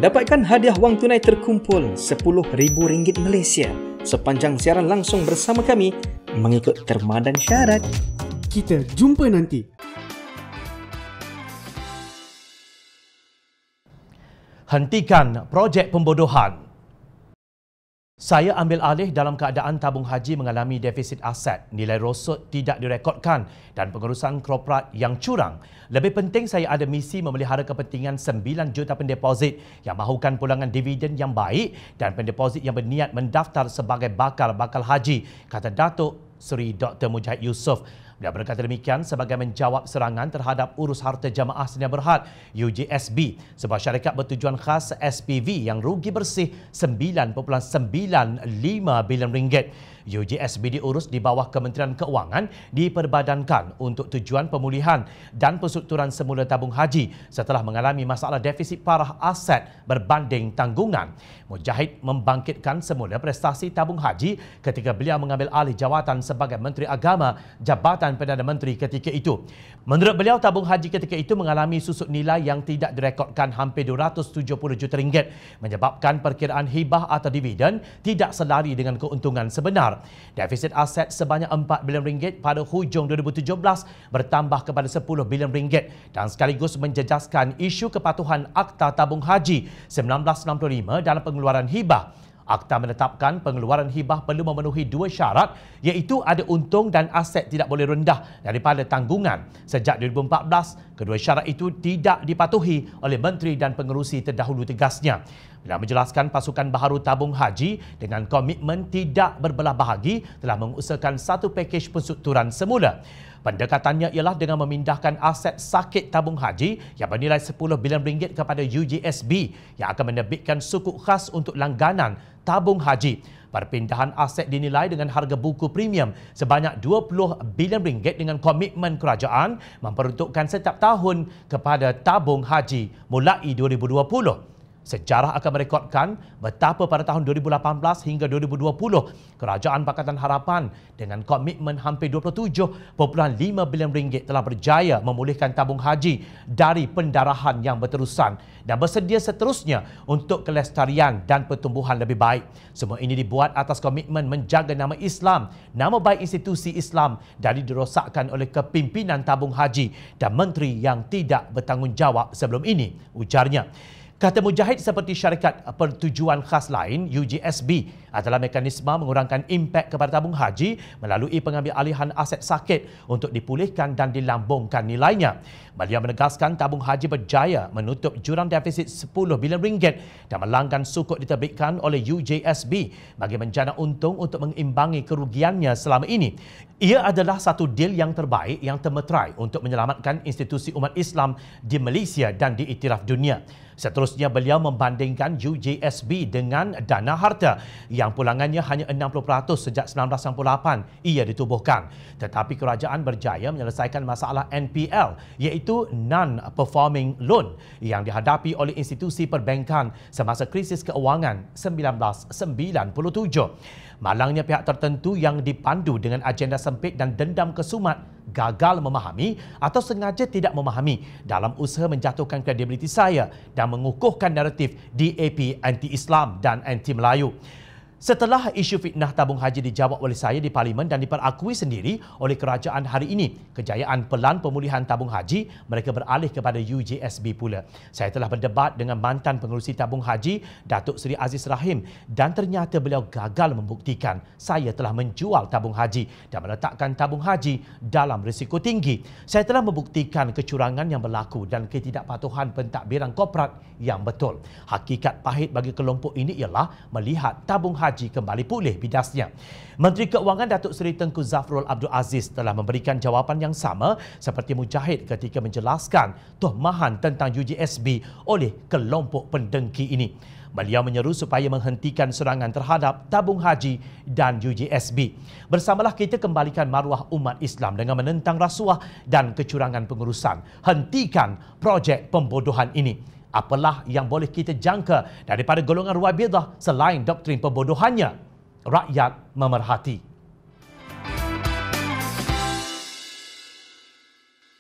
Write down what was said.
Dapatkan hadiah wang tunai terkumpul RM10,000 Malaysia sepanjang siaran langsung bersama kami mengikut terma dan syarat. Kita jumpa nanti. Hentikan projek pembodohan. Saya ambil alih dalam keadaan tabung haji mengalami defisit aset, nilai rosot tidak direkodkan dan pengurusan korporat yang curang. Lebih penting, saya ada misi memelihara kepentingan 9 juta pendeposit yang mahukan pulangan dividen yang baik dan pendeposit yang berniat mendaftar sebagai bakal haji, kata Datuk Seri Dr. Mujahid Yusof. Dia berkata demikian sebagai menjawab serangan terhadap urus harta jamaah Sdn Bhd UJSB, sebuah syarikat bertujuan khas SPV yang rugi bersih RM9.95 bilion. UJSB diurus di bawah Kementerian Keuangan, diperbadankan untuk tujuan pemulihan dan penstrukturan semula tabung haji setelah mengalami masalah defisit parah aset berbanding tanggungan. Mujahid membangkitkan semula prestasi tabung haji ketika beliau mengambil alih jawatan sebagai Menteri Agama Jabatan Perdana Menteri ketika itu. Menurut beliau, tabung haji ketika itu mengalami susut nilai yang tidak direkodkan hampir RM270 juta, menyebabkan perkiraan hibah atau dividen tidak selari dengan keuntungan sebenar. Defisit aset sebanyak RM4 bilion pada hujung 2017 bertambah kepada RM10 bilion dan sekaligus menjejaskan isu kepatuhan Akta Tabung Haji 1965 dalam pengeluaran hibah. Akta menetapkan pengeluaran hibah perlu memenuhi 2 syarat, iaitu ada untung dan aset tidak boleh rendah daripada tanggungan. Sejak 2014, kedua syarat itu tidak dipatuhi oleh menteri dan pengerusi terdahulu, tegasnya. Beliau menjelaskan pasukan baharu tabung haji dengan komitmen tidak berbelah bahagi telah mengusahakan satu pakej penstrukturan semula. Pendekatannya ialah dengan memindahkan aset sakit tabung haji yang bernilai RM10 bilion kepada UJSB yang akan menerbitkan sukuk khas untuk langganan tabung haji. Perpindahan aset dinilai dengan harga buku premium sebanyak RM20 bilion dengan komitmen kerajaan memperuntukkan setiap tahun kepada tabung haji mulai 2020. Sejarah akan merekodkan betapa pada tahun 2018 hingga 2020, Kerajaan Pakatan Harapan dengan komitmen hampir RM27.5 bilion telah berjaya memulihkan tabung haji dari pendarahan yang berterusan dan bersedia seterusnya untuk kelestarian dan pertumbuhan lebih baik. Semua ini dibuat atas komitmen menjaga nama Islam, nama baik institusi Islam dari dirosakkan oleh kepimpinan tabung haji dan menteri yang tidak bertanggungjawab sebelum ini, ujarnya. Kata Mujahid, seperti syarikat pertujuan khas lain, UJSB adalah mekanisme mengurangkan impak kepada tabung haji melalui pengambil alihan aset sakit untuk dipulihkan dan dilambungkan nilainya. Beliau menegaskan tabung haji berjaya menutup jurang defisit RM10 bilion dan melanggan sukuk diterbitkan oleh UJSB bagi menjana untung untuk mengimbangi kerugiannya selama ini. Ia adalah satu deal yang terbaik yang termeterai untuk menyelamatkan institusi umat Islam di Malaysia dan di iktiraf dunia. Seterusnya, beliau membandingkan UJSB dengan Dana Harta yang pulangannya hanya 60% sejak 1998 ia ditubuhkan. Tetapi kerajaan berjaya menyelesaikan masalah NPL, iaitu Non-Performing Loan, yang dihadapi oleh institusi perbankan semasa krisis keuangan 1997. Malangnya pihak tertentu yang dipandu dengan agenda sempit dan dendam kesumat gagal memahami atau sengaja tidak memahami dalam usaha menjatuhkan kredibiliti saya dan mengukuhkan naratif DAP anti-Islam dan anti-Melayu. Setelah isu fitnah tabung haji dijawab oleh saya di Parlimen dan diperakui sendiri oleh kerajaan hari ini, kejayaan pelan pemulihan tabung haji, mereka beralih kepada UJSB pula. Saya telah berdebat dengan mantan pengerusi tabung haji, Datuk Seri Aziz Rahim, dan ternyata beliau gagal membuktikan saya telah menjual tabung haji dan meletakkan tabung haji dalam risiko tinggi. Saya telah membuktikan kecurangan yang berlaku dan ketidakpatuhan pentadbiran korporat yang betul. Hakikat pahit bagi kelompok ini ialah melihat tabung haji kembali pulih, bidasnya. Menteri Keuangan Datuk Seri Tengku Zafrul Abdul Aziz telah memberikan jawapan yang sama seperti Mujahid ketika menjelaskan tuhmahan tentang UJSB oleh kelompok pendengki ini. Beliau menyeru supaya menghentikan serangan terhadap tabung haji dan UJSB. Bersamalah kita kembalikan maruah umat Islam dengan menentang rasuah dan kecurangan pengurusan. Hentikan projek pembodohan ini. Apalah yang boleh kita jangka daripada golongan Ruwaibidah selain doktrin pembodohannya? Rakyat memerhati.